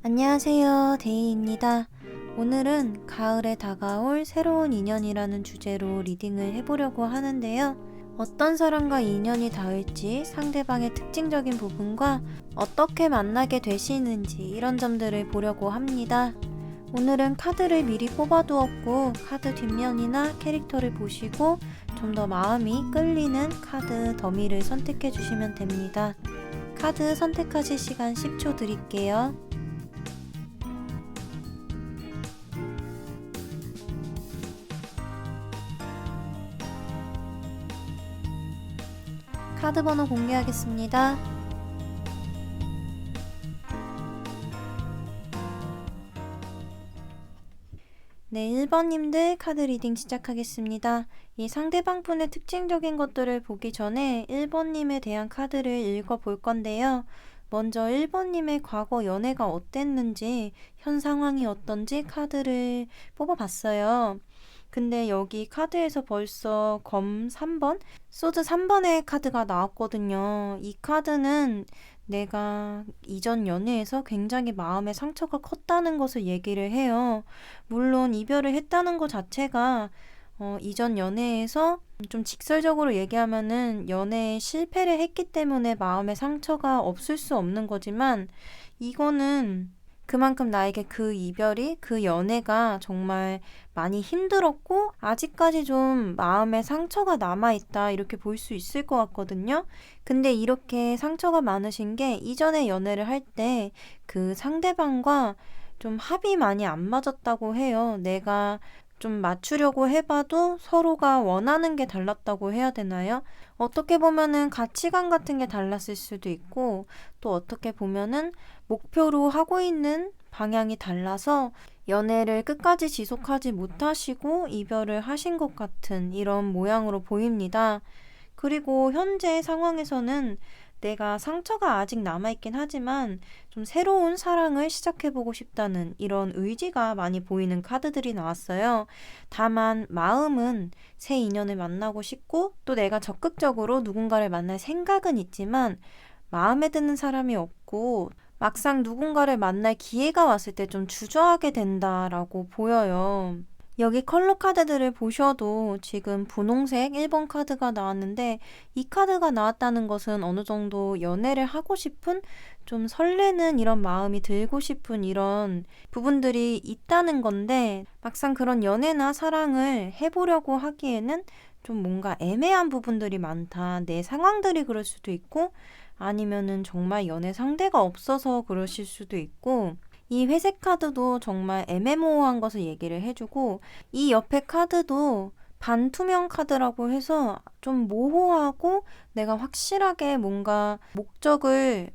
안녕하세요, 데이입니다. 오늘은 가을에 다가올 새로운 인연이라는 주제로 리딩을 해보려고 하는데요. 어떤 사람과 인연이 닿을지, 상대방의 특징적인 부분과 어떻게 만나게 되시는지 이런 점들을 보려고 합니다. 오늘은 카드를 미리 뽑아두었고 카드 뒷면이나 캐릭터를 보시고 좀 더 마음이 끌리는 카드 더미를 선택해 주시면 됩니다. 카드 선택하실 시간 10초 드릴게요. 카드 번호 공개하겠습니다. 네, 1번님들 카드 리딩 시작하겠습니다. 이 상대방 분의 특징적인 것들을 보기 전에 1번님에 대한 카드를 읽어볼 건데요. 먼저 1번님의 과거 연애가 어땠는지, 현 상황이 어떤지 카드를 뽑아봤어요. 근데 여기 카드에서 벌써 검 3번, 소드 3번의 카드가 나왔거든요. 이 카드는 내가 이전 연애에서 굉장히 마음의 상처가 컸다는 것을 얘기를 해요. 물론 이별을 했다는 것 자체가 이전 연애에서 좀 직설적으로 얘기하면은 연애에 실패를 했기 때문에 마음의 상처가 없을 수 없는 거지만 이거는 그만큼 나에게 그 이별이, 그 연애가 정말 많이 힘들었고 아직까지 좀 마음에 상처가 남아있다 이렇게 볼 수 있을 것 같거든요. 근데 이렇게 상처가 많으신 게 이전에 연애를 할 때 그 상대방과 좀 합이 많이 안 맞았다고 해요. 내가 좀 맞추려고 해봐도 서로가 원하는 게 달랐다고 해야 되나요? 어떻게 보면은 가치관 같은 게 달랐을 수도 있고 또 어떻게 보면은 목표로 하고 있는 방향이 달라서 연애를 끝까지 지속하지 못하시고 이별을 하신 것 같은 이런 모양으로 보입니다. 그리고 현재 상황에서는 내가 상처가 아직 남아있긴 하지만 좀 새로운 사랑을 시작해보고 싶다는 이런 의지가 많이 보이는 카드들이 나왔어요. 다만 마음은 새 인연을 만나고 싶고 또 내가 적극적으로 누군가를 만날 생각은 있지만 마음에 드는 사람이 없고 막상 누군가를 만날 기회가 왔을 때 좀 주저하게 된다라고 보여요. 여기 컬러 카드들을 보셔도 지금 분홍색 1번 카드가 나왔는데 이 카드가 나왔다는 것은 어느 정도 연애를 하고 싶은 좀 설레는 이런 마음이 들고 싶은 이런 부분들이 있다는 건데 막상 그런 연애나 사랑을 해보려고 하기에는 좀 뭔가 애매한 부분들이 많다. 내 상황들이 그럴 수도 있고 아니면은 정말 연애 상대가 없어서 그러실 수도 있고 이 회색 카드도 정말 애매모호한 것을 얘기를 해주고 이 옆에 카드도 반투명 카드라고 해서 좀 모호하고 내가 확실하게 뭔가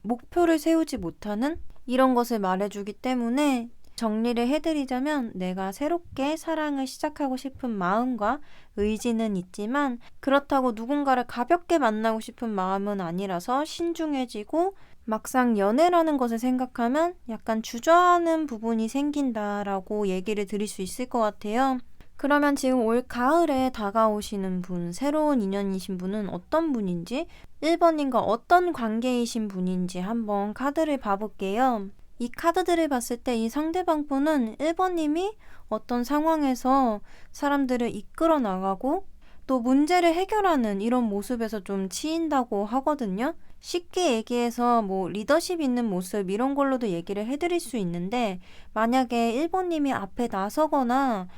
목표를 세우지 못하는 이런 것을 말해주기 때문에 정리를 해드리자면 내가 새롭게 사랑을 시작하고 싶은 마음과 의지는 있지만 그렇다고 누군가를 가볍게 만나고 싶은 마음은 아니라서 신중해지고 막상 연애라는 것을 생각하면 약간 주저하는 부분이 생긴다라고 얘기를 드릴 수 있을 것 같아요. 그러면 지금 올 가을에 다가오시는 분, 새로운 인연이신 분은 어떤 분인지, 1번님과 어떤 관계이신 분인지 한번 카드를 봐볼게요. 이 카드들을 봤을 때 이 상대방 분은 1번님이 어떤 상황에서 사람들을 이끌어 나가고 또 문제를 해결하는 이런 모습에서 좀 치인다고 하거든요. 쉽게 얘기해서 뭐 리더십 있는 모습 이런 걸로도 얘기를 해드릴 수 있는데 만약에 1번님이 앞에 나서거나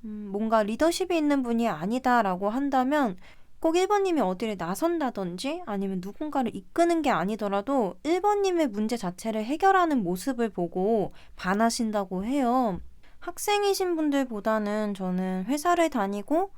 뭔가 리더십이 있는 분이 아니다라고 한다면 꼭 1번님이 어디를 나선다든지 아니면 누군가를 이끄는 게 아니더라도 1번님의 문제 자체를 해결하는 모습을 보고 반하신다고 해요. 학생이신 분들보다는 저는 회사를 다니고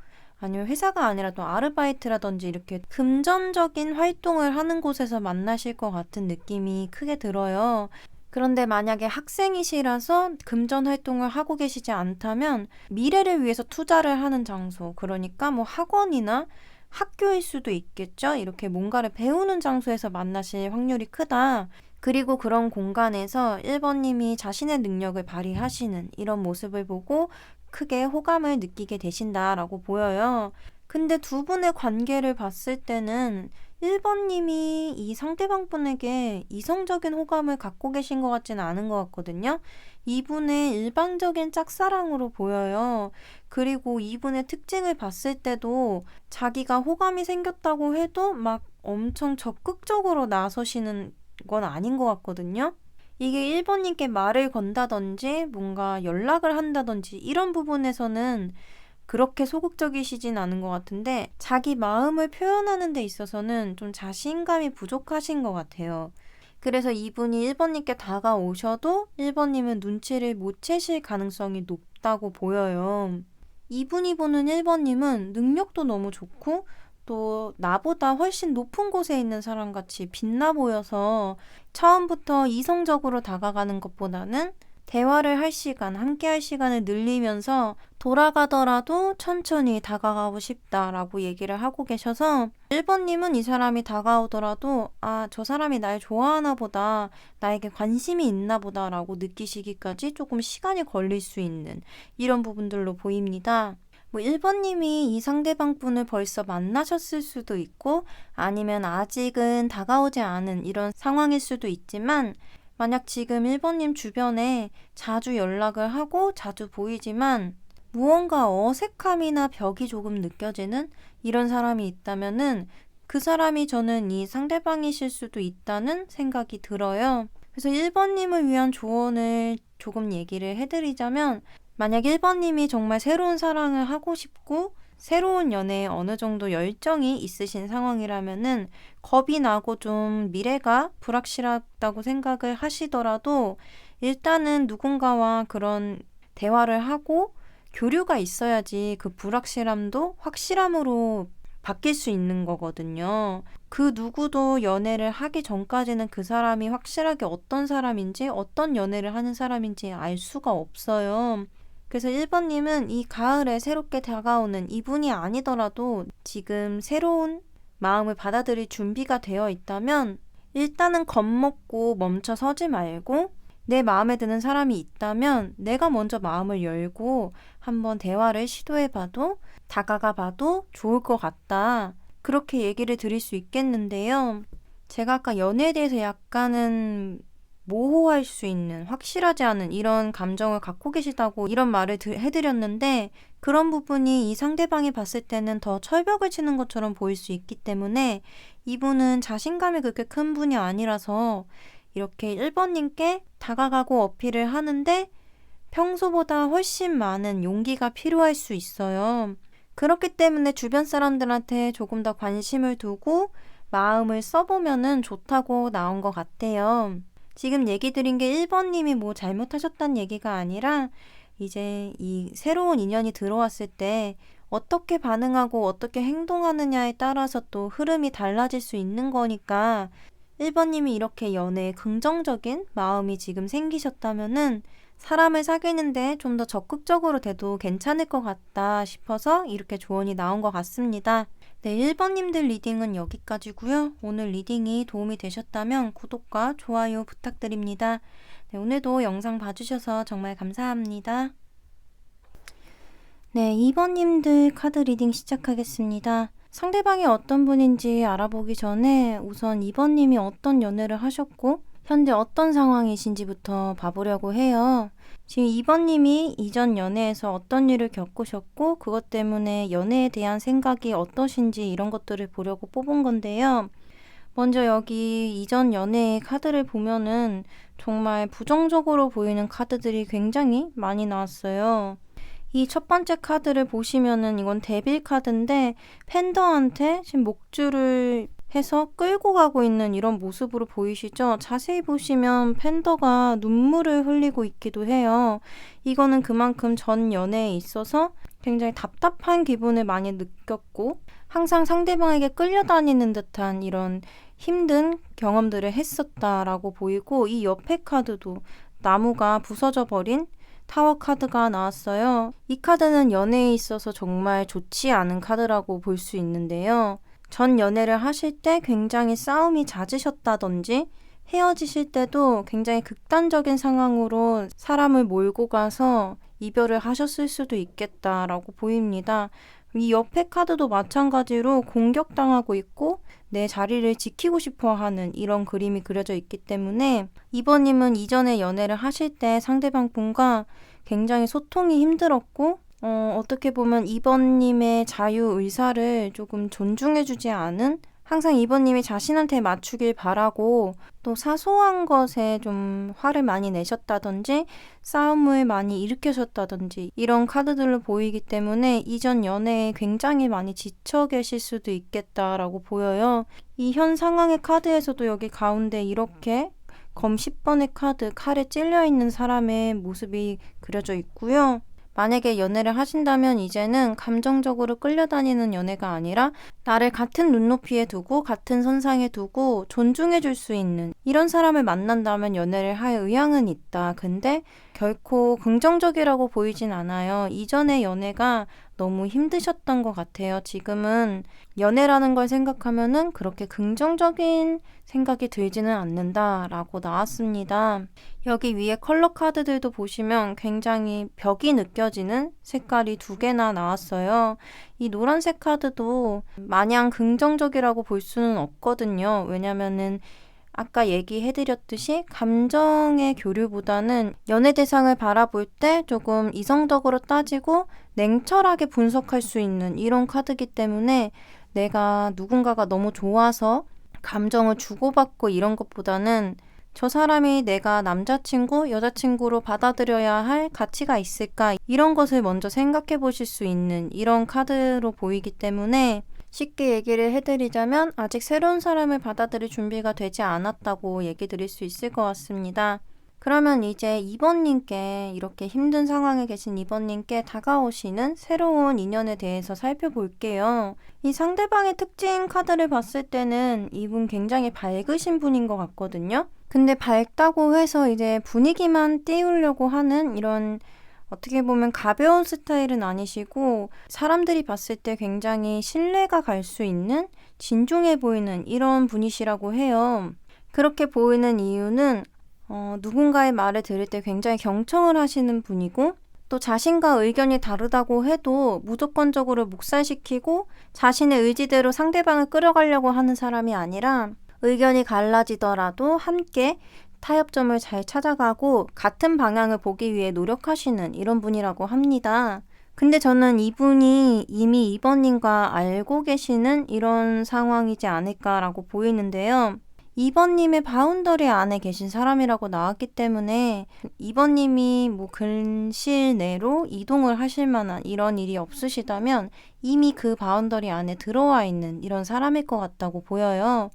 아니면 회사가 아니라 또 아르바이트라든지 이렇게 금전적인 활동을 하는 곳에서 만나실 것 같은 느낌이 크게 들어요. 그런데 만약에 학생이시라서 금전 활동을 하고 계시지 않다면 미래를 위해서 투자를 하는 장소, 그러니까 뭐 학원이나 학교일 수도 있겠죠. 이렇게 뭔가를 배우는 장소에서 만나실 확률이 크다. 그리고 그런 공간에서 1번님이 자신의 능력을 발휘하시는 이런 모습을 보고 크게 호감을 느끼게 되신다라고 보여요. 근데 두 분의 관계를 봤을 때는 1번님이 이 상대방분에게 이성적인 호감을 갖고 계신 것 같지는 않은 것 같거든요. 이분의 일방적인 짝사랑으로 보여요. 그리고 이분의 특징을 봤을 때도 자기가 호감이 생겼다고 해도 막 엄청 적극적으로 나서시는 건 아닌 것 같거든요. 이게 1번님께 말을 건다든지 뭔가 연락을 한다든지 이런 부분에서는 그렇게 소극적이시진 않은 것 같은데 자기 마음을 표현하는 데 있어서는 좀 자신감이 부족하신 것 같아요. 그래서 이분이 1번님께 다가오셔도 1번님은 눈치를 못 채실 가능성이 높다고 보여요. 이분이 보는 1번님은 능력도 너무 좋고 또 나보다 훨씬 높은 곳에 있는 사람같이 빛나 보여서 처음부터 이성적으로 다가가는 것보다는 대화를 할 시간, 함께 할 시간을 늘리면서 돌아가더라도 천천히 다가가고 싶다라고 얘기를 하고 계셔서 1번님은 이 사람이 다가오더라도 저 사람이 날 좋아하나 보다, 나에게 관심이 있나 보다라고 느끼시기까지 조금 시간이 걸릴 수 있는 이런 부분들로 보입니다. 1번님이 이 상대방 분을 벌써 만나셨을 수도 있고 아니면 아직은 다가오지 않은 이런 상황일 수도 있지만 만약 지금 1번님 주변에 자주 연락을 하고 자주 보이지만 무언가 어색함이나 벽이 조금 느껴지는 이런 사람이 있다면은 그 사람이 저는 이 상대방이실 수도 있다는 생각이 들어요. 그래서 1번님을 위한 조언을 조금 얘기를 해드리자면 만약 1번님이 정말 새로운 사랑을 하고 싶고 새로운 연애에 어느 정도 열정이 있으신 상황이라면은 겁이 나고 좀 미래가 불확실하다고 생각을 하시더라도 일단은 누군가와 그런 대화를 하고 교류가 있어야지 그 불확실함도 확실함으로 바뀔 수 있는 거거든요. 그 누구도 연애를 하기 전까지는 그 사람이 확실하게 어떤 사람인지 어떤 연애를 하는 사람인지 알 수가 없어요. 그래서 1번님은 이 가을에 새롭게 다가오는 이분이 아니더라도 지금 새로운 마음을 받아들일 준비가 되어 있다면 일단은 겁먹고 멈춰 서지 말고 내 마음에 드는 사람이 있다면 내가 먼저 마음을 열고 한번 대화를 시도해봐도 다가가봐도 좋을 것 같다. 그렇게 얘기를 드릴 수 있겠는데요. 제가 아까 연애에 대해서 약간은 모호할 수 있는 확실하지 않은 이런 감정을 갖고 계시다고 이런 말을 해드렸는데 그런 부분이 이 상대방이 봤을 때는 더 철벽을 치는 것처럼 보일 수 있기 때문에 이분은 자신감이 그렇게 큰 분이 아니라서 이렇게 1번님께 다가가고 어필을 하는데 평소보다 훨씬 많은 용기가 필요할 수 있어요. 그렇기 때문에 주변 사람들한테 조금 더 관심을 두고 마음을 써보면은 좋다고 나온 것 같아요. 지금 얘기 드린 게 1번님이 뭐 잘못하셨다는 얘기가 아니라 이제 이 새로운 인연이 들어왔을 때 어떻게 반응하고 어떻게 행동하느냐에 따라서 또 흐름이 달라질 수 있는 거니까 1번님이 이렇게 연애에 긍정적인 마음이 지금 생기셨다면은 사람을 사귀는데 좀 더 적극적으로 돼도 괜찮을 것 같다 싶어서 이렇게 조언이 나온 것 같습니다. 네, 1번님들 리딩은 여기까지고요. 오늘 리딩이 도움이 되셨다면 구독과 좋아요 부탁드립니다. 네, 오늘도 영상 봐주셔서 정말 감사합니다. 네, 2번님들 카드 리딩 시작하겠습니다. 상대방이 어떤 분인지 알아보기 전에 우선 2번님이 어떤 연애를 하셨고 현재 어떤 상황이신지부터 봐보려고 해요. 지금 2번님이 이전 연애에서 어떤 일을 겪으셨고 그것 때문에 연애에 대한 생각이 어떠신지 이런 것들을 보려고 뽑은 건데요. 먼저 여기 이전 연애의 카드를 보면은 정말 부정적으로 보이는 카드들이 굉장히 많이 나왔어요. 이 첫 번째 카드를 보시면은 이건 데빌 카드인데 팬더한테 지금 목줄을 해서 끌고 가고 있는 이런 모습으로 보이시죠? 자세히 보시면 팬더가 눈물을 흘리고 있기도 해요. 이거는 그만큼 전 연애에 있어서 굉장히 답답한 기분을 많이 느꼈고 항상 상대방에게 끌려다니는 듯한 이런 힘든 경험들을 했었다라고 보이고 이 옆에 카드도 나무가 부서져 버린 타워 카드가 나왔어요. 이 카드는 연애에 있어서 정말 좋지 않은 카드라고 볼 수 있는데요. 전 연애를 하실 때 굉장히 싸움이 잦으셨다든지 헤어지실 때도 굉장히 극단적인 상황으로 사람을 몰고 가서 이별을 하셨을 수도 있겠다라고 보입니다. 이 옆에 카드도 마찬가지로 공격당하고 있고 내 자리를 지키고 싶어 하는 이런 그림이 그려져 있기 때문에 2번님은 이전에 연애를 하실 때 상대방 분과 굉장히 소통이 힘들었고 어떻게 보면 2번님의 자유의사를 조금 존중해주지 않은, 항상 2번님이 자신한테 맞추길 바라고 또 사소한 것에 좀 화를 많이 내셨다든지 싸움을 많이 일으키셨다든지 이런 카드들로 보이기 때문에 이전 연애에 굉장히 많이 지쳐 계실 수도 있겠다라고 보여요. 이 현 상황의 카드에서도 여기 가운데 이렇게 검 10번의 카드, 칼에 찔려있는 사람의 모습이 그려져 있고요. 만약에 연애를 하신다면 이제는 감정적으로 끌려다니는 연애가 아니라 나를 같은 눈높이에 두고 같은 선상에 두고 존중해 줄 수 있는 이런 사람을 만난다면 연애를 할 의향은 있다. 근데 결코 긍정적이라고 보이진 않아요. 이전의 연애가 너무 힘드셨던 것 같아요. 지금은 연애라는 걸 생각하면은 그렇게 긍정적인 생각이 들지는 않는다라고 나왔습니다. 여기 위에 컬러 카드들도 보시면 굉장히 벽이 느껴지는 색깔이 2개나 나왔어요. 이 노란색 카드도 마냥 긍정적이라고 볼 수는 없거든요. 왜냐면은 아까 얘기해드렸듯이 감정의 교류보다는 연애 대상을 바라볼 때 조금 이성적으로 따지고 냉철하게 분석할 수 있는 이런 카드이기 때문에 내가 누군가가 너무 좋아서 감정을 주고받고 이런 것보다는 저 사람이 내가 남자친구, 여자친구로 받아들여야 할 가치가 있을까? 이런 것을 먼저 생각해 보실 수 있는 이런 카드로 보이기 때문에 쉽게 얘기를 해드리자면 아직 새로운 사람을 받아들일 준비가 되지 않았다고 얘기 드릴 수 있을 것 같습니다. 그러면 이제 2번님께, 이렇게 힘든 상황에 계신 2번님께 다가오시는 새로운 인연에 대해서 살펴볼게요. 이 상대방의 특징 카드를 봤을 때는 이분 굉장히 밝으신 분인 것 같거든요. 근데 밝다고 해서 이제 분위기만 띄우려고 하는 이런, 어떻게 보면 가벼운 스타일은 아니시고 사람들이 봤을 때 굉장히 신뢰가 갈 수 있는 진중해 보이는 이런 분이시라고 해요. 그렇게 보이는 이유는 누군가의 말을 들을 때 굉장히 경청을 하시는 분이고 또 자신과 의견이 다르다고 해도 무조건적으로 묵살시키고 자신의 의지대로 상대방을 끌어가려고 하는 사람이 아니라 의견이 갈라지더라도 함께 타협점을 잘 찾아가고 같은 방향을 보기 위해 노력하시는 이런 분이라고 합니다. 근데 저는 이분이 이미 2번님과 알고 계시는 이런 상황이지 않을까라고 보이는데요. 2번님의 바운더리 안에 계신 사람이라고 나왔기 때문에 2번님이 뭐 근시일 내로 이동을 하실 만한 이런 일이 없으시다면 이미 그 바운더리 안에 들어와 있는 이런 사람일 것 같다고 보여요.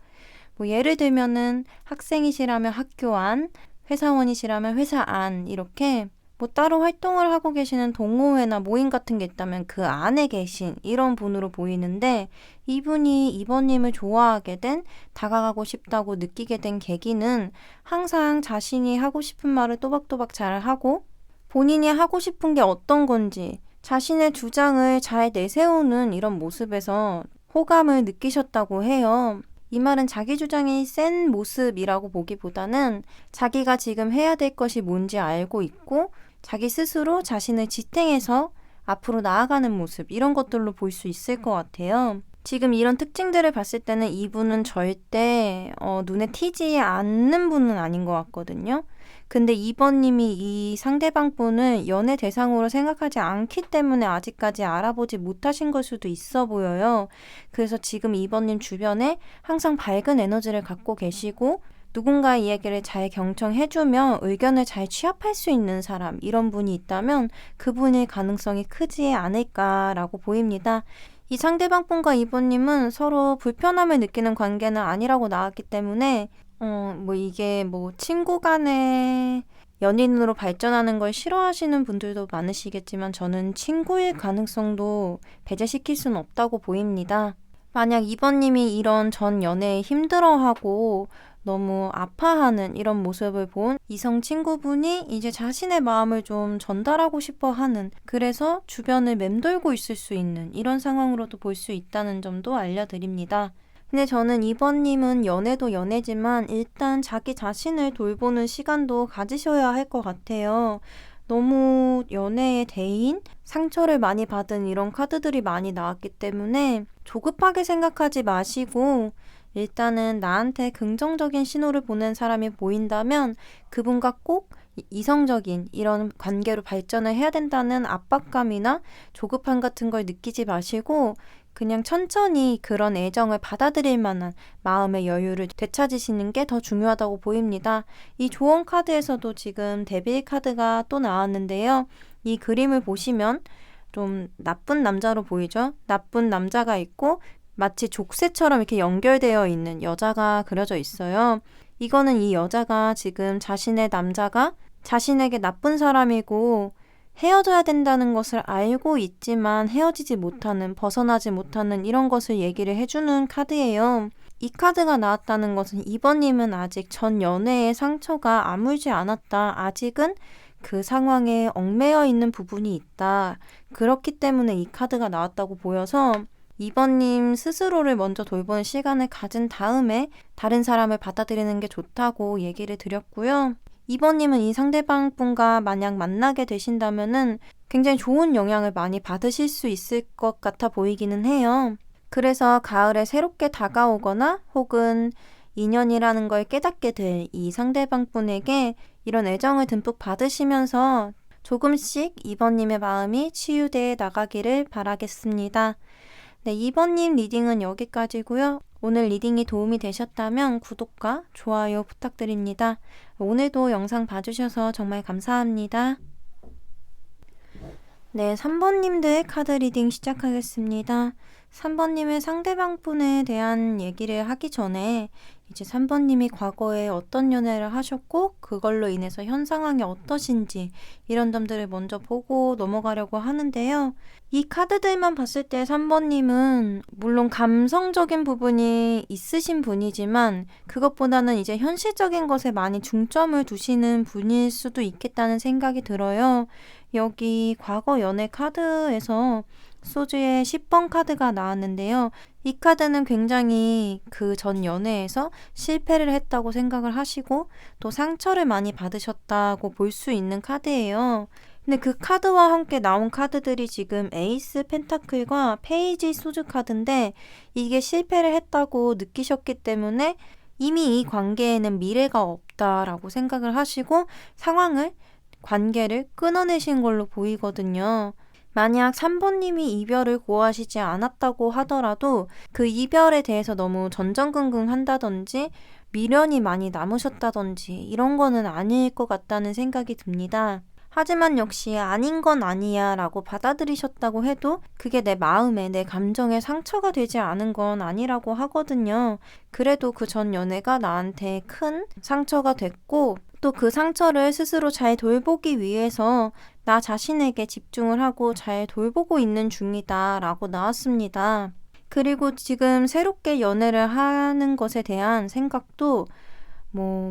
뭐 예를 들면은 학생이시라면 학교 안, 회사원이시라면 회사 안, 이렇게 뭐 따로 활동을 하고 계시는 동호회나 모임 같은 게 있다면 그 안에 계신 이런 분으로 보이는데, 이분이 2번님을 좋아하게 된, 다가가고 싶다고 느끼게 된 계기는 항상 자신이 하고 싶은 말을 또박또박 잘 하고 본인이 하고 싶은 게 어떤 건지 자신의 주장을 잘 내세우는 이런 모습에서 호감을 느끼셨다고 해요. 이 말은 자기 주장이 센 모습이라고 보기보다는 자기가 지금 해야 될 것이 뭔지 알고 있고 자기 스스로 자신을 지탱해서 앞으로 나아가는 모습, 이런 것들로 볼 수 있을 것 같아요. 지금 이런 특징들을 봤을 때는 이분은 절대 눈에 튀지 않는 분은 아닌 것 같거든요. 근데 2번님이 이 상대방 분을 연애 대상으로 생각하지 않기 때문에 아직까지 알아보지 못하신 걸 수도 있어 보여요. 그래서 지금 2번님 주변에 항상 밝은 에너지를 갖고 계시고 누군가의 이야기를 잘 경청해주며 의견을 잘 취합할 수 있는 사람, 이런 분이 있다면 그분일 가능성이 크지 않을까라고 보입니다. 이 상대방 분과 2번님은 서로 불편함을 느끼는 관계는 아니라고 나왔기 때문에 이게 친구 간의 연인으로 발전하는 걸 싫어하시는 분들도 많으시겠지만 저는 친구일 가능성도 배제시킬 수는 없다고 보입니다. 만약 2번님이 이런 전 연애에 힘들어하고 너무 아파하는 이런 모습을 본 이성 친구분이 이제 자신의 마음을 좀 전달하고 싶어 하는, 그래서 주변을 맴돌고 있을 수 있는 이런 상황으로도 볼 수 있다는 점도 알려드립니다. 근데 저는 2번님은 연애도 연애지만 일단 자기 자신을 돌보는 시간도 가지셔야 할 것 같아요. 너무 연애의 대인, 상처를 많이 받은 이런 카드들이 많이 나왔기 때문에 조급하게 생각하지 마시고 일단은 나한테 긍정적인 신호를 보낸 사람이 보인다면 그분과 꼭 이성적인 이런 관계로 발전을 해야 된다는 압박감이나 조급함 같은 걸 느끼지 마시고 그냥 천천히 그런 애정을 받아들일 만한 마음의 여유를 되찾으시는 게 더 중요하다고 보입니다. 이 조언 카드에서도 지금 데빌 카드가 또 나왔는데요. 이 그림을 보시면 좀 나쁜 남자로 보이죠? 나쁜 남자가 있고 마치 족쇄처럼 이렇게 연결되어 있는 여자가 그려져 있어요. 이거는 이 여자가 지금 자신의 남자가 자신에게 나쁜 사람이고 헤어져야 된다는 것을 알고 있지만 헤어지지 못하는, 벗어나지 못하는 이런 것을 얘기를 해주는 카드예요. 이 카드가 나왔다는 것은 이번님은 아직 전 연애의 상처가 아물지 않았다. 아직은 그 상황에 얽매여 있는 부분이 있다. 그렇기 때문에 이 카드가 나왔다고 보여서 이번님 스스로를 먼저 돌보는 시간을 가진 다음에 다른 사람을 받아들이는 게 좋다고 얘기를 드렸고요. 이번님은 이 상대방 분과 만약 만나게 되신다면은 굉장히 좋은 영향을 많이 받으실 수 있을 것 같아 보이기는 해요. 그래서 가을에 새롭게 다가오거나 혹은 인연이라는 걸 깨닫게 될 이 상대방 분에게 이런 애정을 듬뿍 받으시면서 조금씩 이번님의 마음이 치유되어 나가기를 바라겠습니다. 네, 이번님 리딩은 여기까지고요. 오늘 리딩이 도움이 되셨다면 구독과 좋아요 부탁드립니다. 오늘도 영상 봐주셔서 정말 감사합니다. 네, 3번님들 카드 리딩 시작하겠습니다. 3번님의 상대방 분에 대한 얘기를 하기 전에 이제 3번님이 과거에 어떤 연애를 하셨고 그걸로 인해서 현 상황이 어떠신지 이런 점들을 먼저 보고 넘어가려고 하는데요. 이 카드들만 봤을 때 3번님은 물론 감성적인 부분이 있으신 분이지만 그것보다는 이제 현실적인 것에 많이 중점을 두시는 분일 수도 있겠다는 생각이 들어요. 여기 과거 연애 카드에서 소주의 10번 카드가 나왔는데요. 이 카드는 굉장히 그 전 연애에서 실패를 했다고 생각을 하시고 또 상처를 많이 받으셨다고 볼 수 있는 카드예요. 근데 그 카드와 함께 나온 카드들이 지금 에이스 펜타클과 페이지 소주 카드인데 이게 실패를 했다고 느끼셨기 때문에 이미 이 관계에는 미래가 없다라고 생각을 하시고 관계를 끊어내신 걸로 보이거든요. 만약 3번님이 이별을 고하시지 않았다고 하더라도 그 이별에 대해서 너무 전전긍긍 한다든지 미련이 많이 남으셨다든지 이런 거는 아닐 것 같다는 생각이 듭니다. 하지만 역시 아닌 건 아니야 라고 받아들이셨다고 해도 그게 내 마음에 내 감정에 상처가 되지 않은 건 아니라고 하거든요. 그래도 그 전 연애가 나한테 큰 상처가 됐고 또 그 상처를 스스로 잘 돌보기 위해서 나 자신에게 집중을 하고 잘 돌보고 있는 중이다 라고 나왔습니다. 그리고 지금 새롭게 연애를 하는 것에 대한 생각도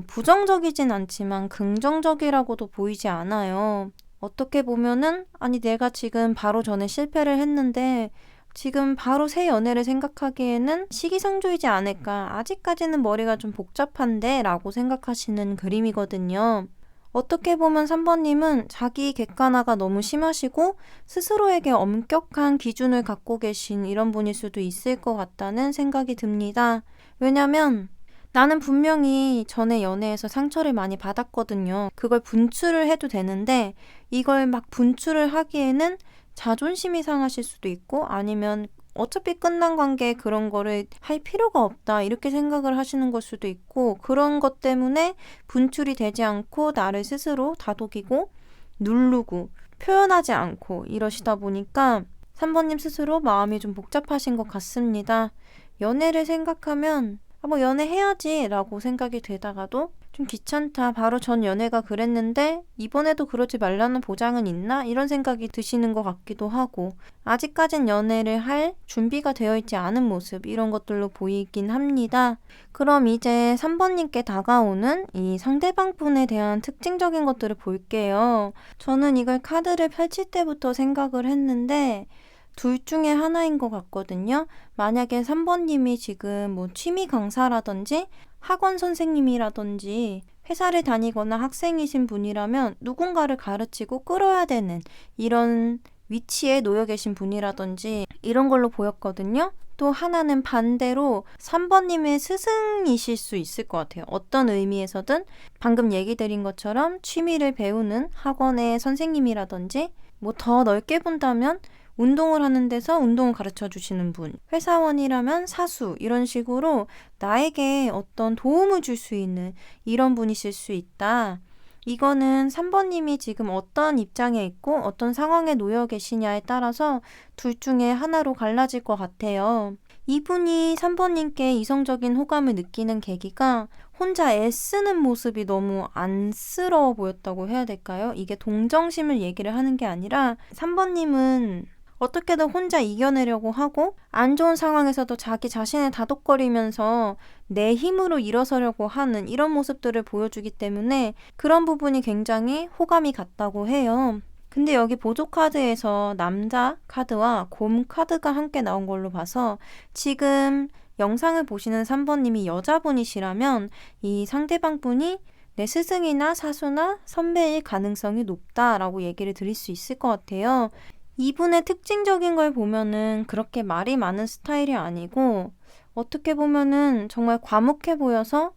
부정적이진 않지만 긍정적이라고도 보이지 않아요. 어떻게 보면은 아니 내가 지금 바로 전에 실패를 했는데 지금 바로 새 연애를 생각하기에는 시기상조이지 않을까. 아직까지는 머리가 좀 복잡한데 라고 생각하시는 그림이거든요. 어떻게 보면 3번님은 자기 객관화가 너무 심하시고 스스로에게 엄격한 기준을 갖고 계신 이런 분일 수도 있을 것 같다는 생각이 듭니다. 왜냐면 나는 분명히 전에 연애에서 상처를 많이 받았거든요. 그걸 분출을 해도 되는데 이걸 막 분출을 하기에는 자존심이 상하실 수도 있고 아니면 어차피 끝난 관계에 그런 거를 할 필요가 없다 이렇게 생각을 하시는 걸 수도 있고 그런 것 때문에 분출이 되지 않고 나를 스스로 다독이고 누르고 표현하지 않고 이러시다 보니까 3번님 스스로 마음이 좀 복잡하신 것 같습니다. 연애를 생각하면 연애해야지 라고 생각이 되다가도 좀 귀찮다. 바로 전 연애가 그랬는데 이번에도 그러지 말라는 보장은 있나? 이런 생각이 드시는 것 같기도 하고 아직까진 연애를 할 준비가 되어 있지 않은 모습 이런 것들로 보이긴 합니다. 그럼 이제 3번님께 다가오는 이 상대방 분에 대한 특징적인 것들을 볼게요. 저는 이걸 카드를 펼칠 때부터 생각을 했는데 둘 중에 하나인 것 같거든요. 만약에 3번님이 지금 취미 강사라든지 학원 선생님이라든지 회사를 다니거나 학생이신 분이라면 누군가를 가르치고 끌어야 되는 이런 위치에 놓여 계신 분이라든지 이런 걸로 보였거든요. 또 하나는 반대로 3번님의 스승이실 수 있을 것 같아요. 어떤 의미에서든 방금 얘기 드린 것처럼 취미를 배우는 학원의 선생님이라든지 뭐 더 넓게 본다면 운동을 하는 데서 운동을 가르쳐 주시는 분, 회사원이라면 사수, 이런 식으로 나에게 어떤 도움을 줄 수 있는 이런 분이실 수 있다. 이거는 3번님이 지금 어떤 입장에 있고 어떤 상황에 놓여 계시냐에 따라서 둘 중에 하나로 갈라질 것 같아요. 이분이 3번님께 이성적인 호감을 느끼는 계기가 혼자 애쓰는 모습이 너무 안쓰러워 보였다고 해야 될까요? 이게 동정심을 얘기를 하는 게 아니라 3번님은 어떻게든 혼자 이겨내려고 하고 안 좋은 상황에서도 자기 자신을 다독거리면서 내 힘으로 일어서려고 하는 이런 모습들을 보여주기 때문에 그런 부분이 굉장히 호감이 갔다고 해요. 근데 여기 보조 카드에서 남자 카드와 곰 카드가 함께 나온 걸로 봐서 지금 영상을 보시는 3번님이 여자분이시라면 이 상대방 분이 내 스승이나 사수나 선배일 가능성이 높다라고 얘기를 드릴 수 있을 것 같아요. 이분의 특징적인 걸 보면은 그렇게 말이 많은 스타일이 아니고 어떻게 보면은 정말 과묵해 보여서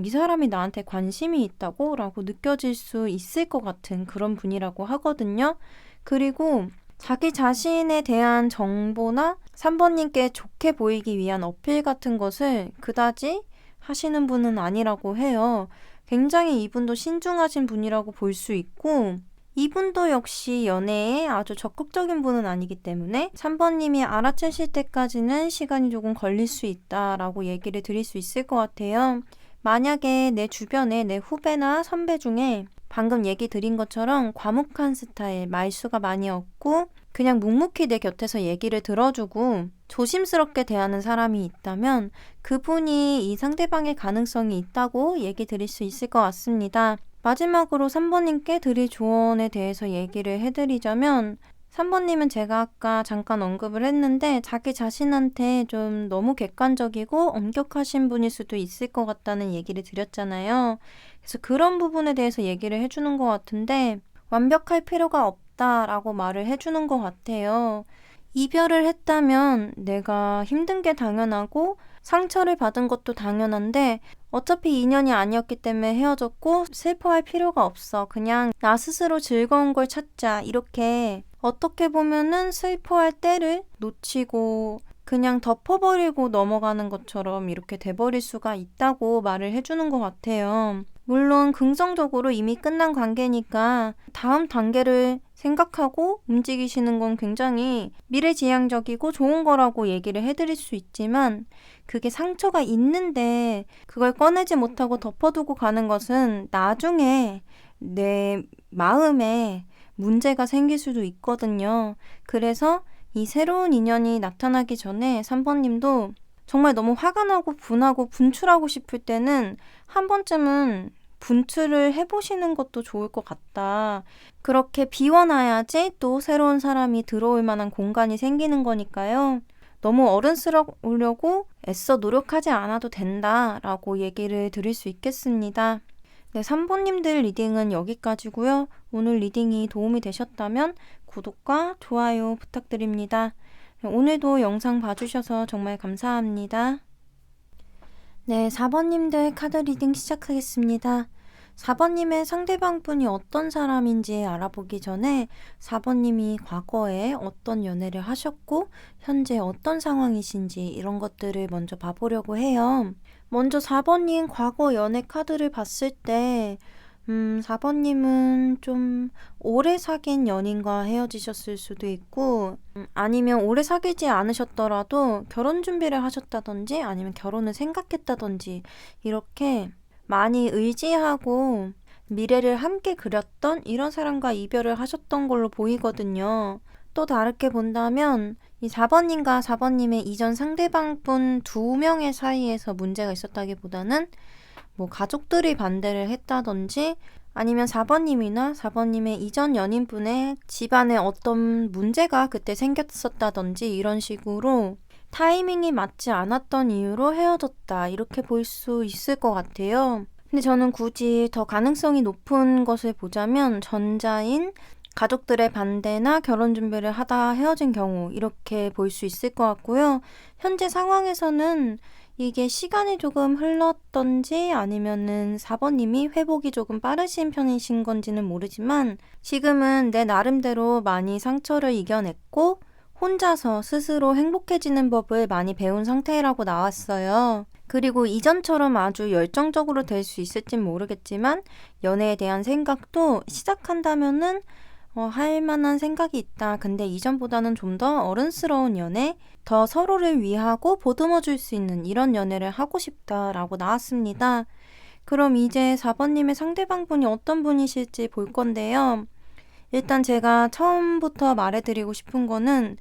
이 사람이 나한테 관심이 있다고? 라고 느껴질 수 있을 것 같은 그런 분이라고 하거든요. 그리고 자기 자신에 대한 정보나 3번님께 좋게 보이기 위한 어필 같은 것을 그다지 하시는 분은 아니라고 해요. 굉장히 이분도 신중하신 분이라고 볼 수 있고 이분도 역시 연애에 아주 적극적인 분은 아니기 때문에 3번님이 알아채실 때까지는 시간이 조금 걸릴 수 있다라고 얘기를 드릴 수 있을 것 같아요. 만약에 내 주변에 내 후배나 선배 중에 방금 얘기 드린 것처럼 과묵한 스타일, 말수가 많이 없고 그냥 묵묵히 내 곁에서 얘기를 들어주고 조심스럽게 대하는 사람이 있다면 그분이 이 상대방의 가능성이 있다고 얘기 드릴 수 있을 것 같습니다. 마지막으로 3번님께 드릴 조언에 대해서 얘기를 해드리자면 3번님은 제가 아까 잠깐 언급을 했는데 자기 자신한테 좀 너무 객관적이고 엄격하신 분일 수도 있을 것 같다는 얘기를 드렸잖아요. 그래서 그런 부분에 대해서 얘기를 해주는 것 같은데 완벽할 필요가 없다라고 말을 해주는 것 같아요. 이별을 했다면 내가 힘든 게 당연하고 상처를 받은 것도 당연한데 어차피 인연이 아니었기 때문에 헤어졌고 슬퍼할 필요가 없어. 그냥 나 스스로 즐거운 걸 찾자. 이렇게 어떻게 보면은 슬퍼할 때를 놓치고 그냥 덮어버리고 넘어가는 것처럼 이렇게 돼버릴 수가 있다고 말을 해주는 것 같아요. 물론 긍정적으로 이미 끝난 관계니까 다음 단계를 생각하고 움직이시는 건 굉장히 미래지향적이고 좋은 거라고 얘기를 해드릴 수 있지만 그게 상처가 있는데 그걸 꺼내지 못하고 덮어두고 가는 것은 나중에 내 마음에 문제가 생길 수도 있거든요. 그래서 이 새로운 인연이 나타나기 전에 3번님도 정말 너무 화가 나고 분하고 분출하고 싶을 때는 한 번쯤은 분출을 해보시는 것도 좋을 것 같다. 그렇게 비워놔야지 또 새로운 사람이 들어올 만한 공간이 생기는 거니까요. 너무 어른스러우려고 애써 노력하지 않아도 된다라고 얘기를 드릴 수 있겠습니다. 네, 3번님들 리딩은 여기까지고요. 오늘 리딩이 도움이 되셨다면 구독과 좋아요 부탁드립니다. 오늘도 영상 봐주셔서 정말 감사합니다. 네, 4번님들 카드 리딩 시작하겠습니다. 4번님의 상대방분이 어떤 사람인지 알아보기 전에 4번님이 과거에 어떤 연애를 하셨고 현재 어떤 상황이신지 이런 것들을 먼저 봐보려고 해요. 먼저 4번님 과거 연애 카드를 봤을 때 4번님은 좀 오래 사귄 연인과 헤어지셨을 수도 있고 아니면 오래 사귀지 않으셨더라도 결혼 준비를 하셨다든지 아니면 결혼을 생각했다든지 이렇게 많이 의지하고 미래를 함께 그렸던 이런 사람과 이별을 하셨던 걸로 보이거든요. 또 다르게 본다면 이 4번님과 4번님의 이전 상대방분 2명의 사이에서 문제가 있었다기보다는 뭐 가족들이 반대를 했다든지 아니면 4번님이나 4번님의 이전 연인분의 집안에 어떤 문제가 그때 생겼었다든지 이런 식으로 타이밍이 맞지 않았던 이유로 헤어졌다 이렇게 볼 수 있을 것 같아요. 근데 저는 굳이 더 가능성이 높은 것을 보자면 전자인 가족들의 반대나 결혼 준비를 하다 헤어진 경우 이렇게 볼 수 있을 것 같고요. 현재 상황에서는 이게 시간이 조금 흘렀던지 아니면은 4번님이 회복이 조금 빠르신 편이신 건지는 모르지만 지금은 내 나름대로 많이 상처를 이겨냈고 혼자서 스스로 행복해지는 법을 많이 배운 상태라고 나왔어요. 그리고 이전처럼 아주 열정적으로 될 수 있을진 모르겠지만 연애에 대한 생각도 시작한다면은 할 만한 생각이 있다. 근데 이전보다는 좀 더 어른스러운 연애, 더 서로를 위하고 보듬어 줄 수 있는 이런 연애를 하고 싶다라고 나왔습니다. 그럼 이제 4번님의 상대방분이 어떤 분이실지 볼 건데요. 일단 제가 처음부터 말해드리고 싶은 거는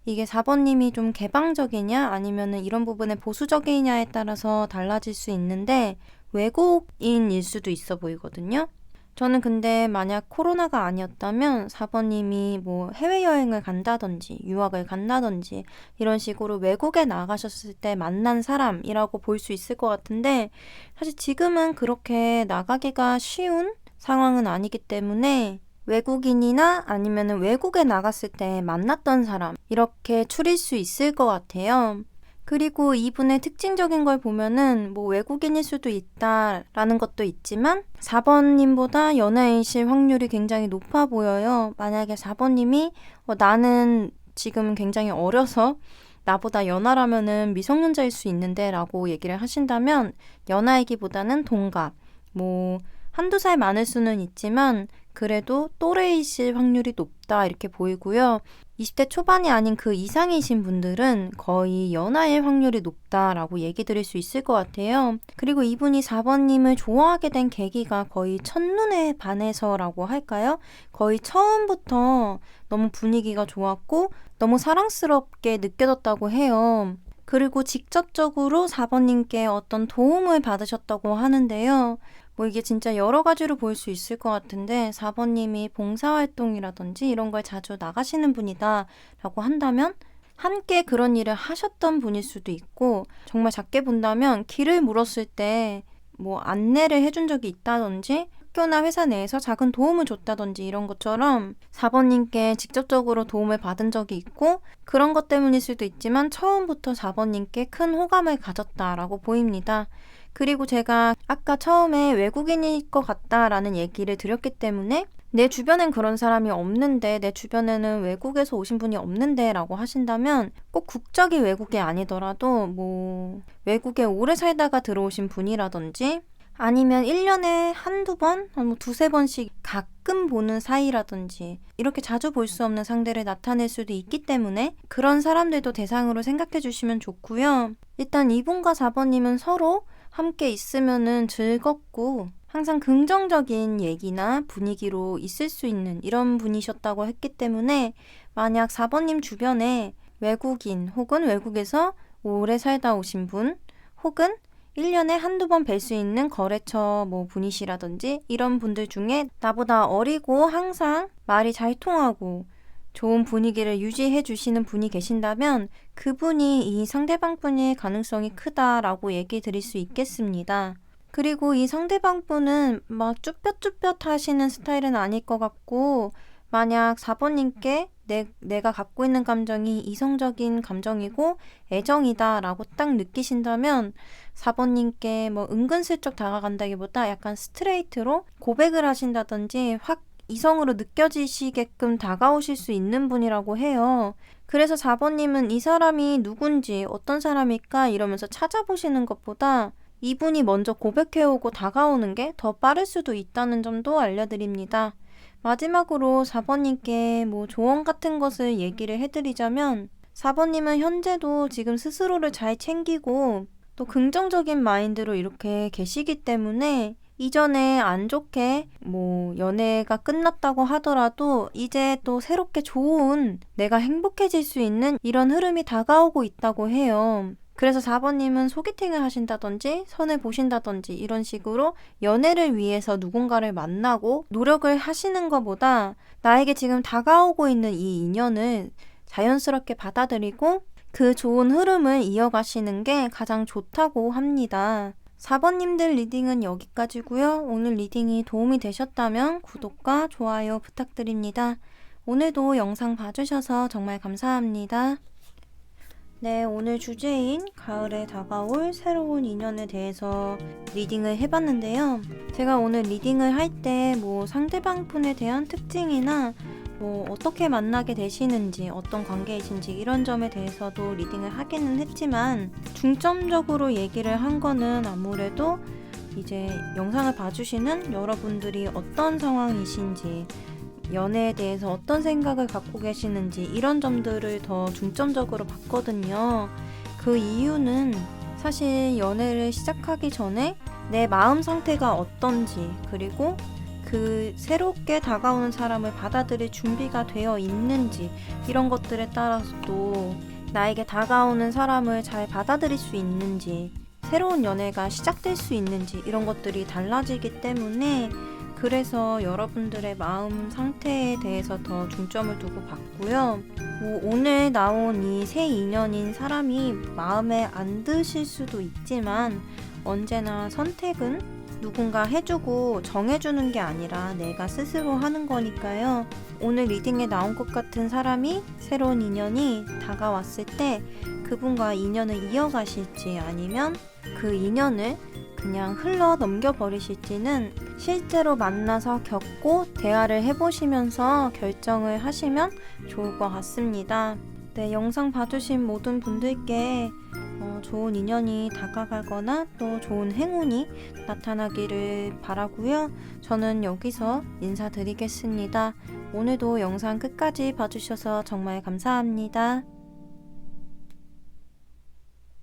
이게 4번님이 좀 개방적이냐 아니면은 이런 부분에 보수적이냐에 따라서 달라질 수 있는데 외국인일 수도 있어 보이거든요. 저는 근데 만약 코로나가 아니었다면 4번님이 뭐 해외여행을 간다든지 유학을 간다든지 이런 식으로 외국에 나가셨을 때 만난 사람이라고 볼 수 있을 것 같은데 사실 지금은 그렇게 나가기가 쉬운 상황은 아니기 때문에 외국인이나 아니면 외국에 나갔을 때 만났던 사람 이렇게 추릴 수 있을 것 같아요. 그리고 이분의 특징적인 걸 보면은 뭐 외국인일 수도 있다라는 것도 있지만 4번님보다 연하이실 확률이 굉장히 높아 보여요. 만약에 4번님이 나는 지금 굉장히 어려서 나보다 연하라면은 미성년자일 수 있는데 라고 얘기를 하신다면 연하이기보다는 동갑, 뭐 한두 살 많을 수는 있지만 그래도 또래이실 확률이 높다 이렇게 보이고요. 20대 초반이 아닌 그 이상이신 분들은 거의 연하일 확률이 높다라고 얘기 드릴 수 있을 것 같아요. 그리고 이분이 4번님을 좋아하게 된 계기가 거의 첫눈에 반해서라고 할까요? 거의 처음부터 너무 분위기가 좋았고 너무 사랑스럽게 느껴졌다고 해요. 그리고 직접적으로 4번님께 어떤 도움을 받으셨다고 하는데요. 뭐 이게 진짜 여러 가지로 보일 수 있을 것 같은데 4번님이 봉사활동이라든지 이런 걸 자주 나가시는 분이다 라고 한다면 함께 그런 일을 하셨던 분일 수도 있고 정말 작게 본다면 길을 물었을 때 뭐 안내를 해준 적이 있다든지 학교나 회사 내에서 작은 도움을 줬다든지 이런 것처럼 4번님께 직접적으로 도움을 받은 적이 있고 그런 것 때문일 수도 있지만 처음부터 4번님께 큰 호감을 가졌다라고 보입니다. 그리고 제가 아까 처음에 외국인일 것 같다라는 얘기를 드렸기 때문에 내 주변엔 그런 사람이 없는데 내 주변에는 외국에서 오신 분이 없는데 라고 하신다면 꼭 국적이 외국이 아니더라도 뭐 외국에 오래 살다가 들어오신 분이라든지 아니면 1년에 한두 번, 뭐 두세 번씩 가끔 보는 사이라든지 이렇게 자주 볼 수 없는 상대를 나타낼 수도 있기 때문에 그런 사람들도 대상으로 생각해 주시면 좋고요. 일단 이분과 4번님은 서로 함께 있으면은 즐겁고 항상 긍정적인 얘기나 분위기로 있을 수 있는 이런 분이셨다고 했기 때문에 만약 4번님 주변에 외국인 혹은 외국에서 오래 살다 오신 분 혹은 1년에 한두 번 뵐 수 있는 거래처 뭐 분이시라든지 이런 분들 중에 나보다 어리고 항상 말이 잘 통하고 좋은 분위기를 유지해 주시는 분이 계신다면 그분이 이 상대방 분일 가능성이 크다라고 얘기 드릴 수 있겠습니다. 그리고 이 상대방 분은 막 쭈뼛쭈뼛 하시는 스타일은 아닐 것 같고 만약 4번님께 내가 갖고 있는 감정이 이성적인 감정이고 애정이다 라고 딱 느끼신다면 4번님께 뭐 은근슬쩍 다가간다기보다 약간 스트레이트로 고백을 하신다든지 확 이성으로 느껴지시게끔 다가오실 수 있는 분이라고 해요. 그래서 4번님은 이 사람이 누군지 어떤 사람일까 이러면서 찾아보시는 것보다 이분이 먼저 고백해오고 다가오는 게 더 빠를 수도 있다는 점도 알려드립니다. 마지막으로 4번님께 뭐 조언 같은 것을 얘기를 해드리자면 4번님은 현재도 지금 스스로를 잘 챙기고 또 긍정적인 마인드로 이렇게 계시기 때문에 이전에 안 좋게 뭐 연애가 끝났다고 하더라도 이제 또 새롭게 좋은 내가 행복해질 수 있는 이런 흐름이 다가오고 있다고 해요. 그래서 4번님은 소개팅을 하신다든지 선을 보신다든지 이런 식으로 연애를 위해서 누군가를 만나고 노력을 하시는 것보다 나에게 지금 다가오고 있는 이 인연을 자연스럽게 받아들이고 그 좋은 흐름을 이어가시는 게 가장 좋다고 합니다. 4번님들 리딩은 여기까지고요. 오늘 리딩이 도움이 되셨다면 구독과 좋아요 부탁드립니다. 오늘도 영상 봐주셔서 정말 감사합니다. 네, 오늘 주제인 가을에 다가올 새로운 인연에 대해서 리딩을 해봤는데요. 제가 오늘 리딩을 할 때 상대방 분에 대한 특징이나 어떻게 만나게 되시는지, 어떤 관계이신지 이런 점에 대해서도 리딩을 하기는 했지만 중점적으로 얘기를 한 거는 아무래도 이제 영상을 봐주시는 여러분들이 어떤 상황이신지, 연애에 대해서 어떤 생각을 갖고 계시는지 이런 점들을 더 중점적으로 봤거든요. 그 이유는 사실 연애를 시작하기 전에 내 마음 상태가 어떤지, 그리고 그 새롭게 다가오는 사람을 받아들일 준비가 되어 있는지 이런 것들에 따라서도 나에게 다가오는 사람을 잘 받아들일 수 있는지, 새로운 연애가 시작될 수 있는지 이런 것들이 달라지기 때문에 그래서 여러분들의 마음 상태에 대해서 더 중점을 두고 봤고요. 오늘 나온 이 새 인연인 사람이 마음에 안 드실 수도 있지만 언제나 선택은 누군가 해주고 정해주는 게 아니라 내가 스스로 하는 거니까요. 오늘 리딩에 나온 것 같은 사람이 새로운 인연이 다가왔을 때 그분과 인연을 이어가실지 아니면 그 인연을 그냥 흘러 넘겨버리실지는 실제로 만나서 겪고 대화를 해보시면서 결정을 하시면 좋을 것 같습니다. 네, 영상 봐주신 모든 분들께 좋은 인연이 다가가거나 또 좋은 행운이 나타나기를 바라고요. 저는 여기서 인사드리겠습니다. 오늘도 영상 끝까지 봐주셔서 정말 감사합니다.